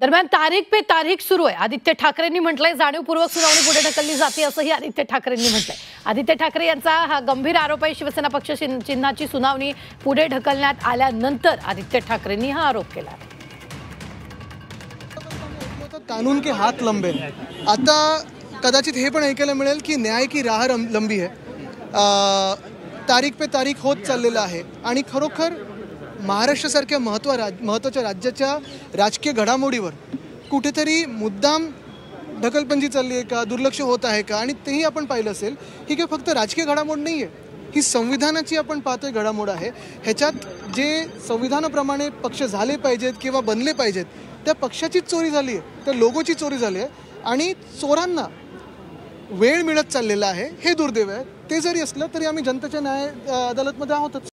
दरम्यान तारीख पे तारीख सुरू आहे। आदित्य ठाकरेंनी म्हटलंय जाणीवपूर्वक सुनावणी पुढे ढकलली जाते असंही आदित्य ठाकरेंनी म्हटलंय। आदित्य ठाकरे यांचा हा गंभीर आरोप आहे। शिवसेना पक्ष चिन्हाची सुनावणी पुढे ढकलण्यात आल्यानंतर आदित्य ठाकरेंनी हा आरोप केला। कानून के हाथ लंबे आता कदाचित हे पण ऐकायला मिळेल की न्याय की राह लंबी है। तारीख पे तारीख होत चाललेला आहे आणि खरोखर महाराष्ट्रासारख्या महत्त्वाच्या राज्याच्या राजकीय घडामोडीवर कुठेतरी मुद्दाम ढकलपंजी चालली आहे का, दुर्लक्ष होत आहे का? आणि तेही आपण पाहिलं असेल ही काही फक्त राजकीय घडामोड नाही आहे, ही संविधानाची आपण पाहतोय घडामोड आहे। ह्याच्यात जे संविधानाप्रमाणे पक्ष झाले पाहिजेत किंवा बनले पाहिजेत त्या पक्षाचीच चोरी झाली आहे, त्या लोगोची चोरी झाली आहे आणि चोरांना वेळ मिळत चाललेला आहे। हे दुर्दैव आहे। ते जरी असलं तरी आम्ही जनतेच्या न्याय अदालतमध्ये आहोतच।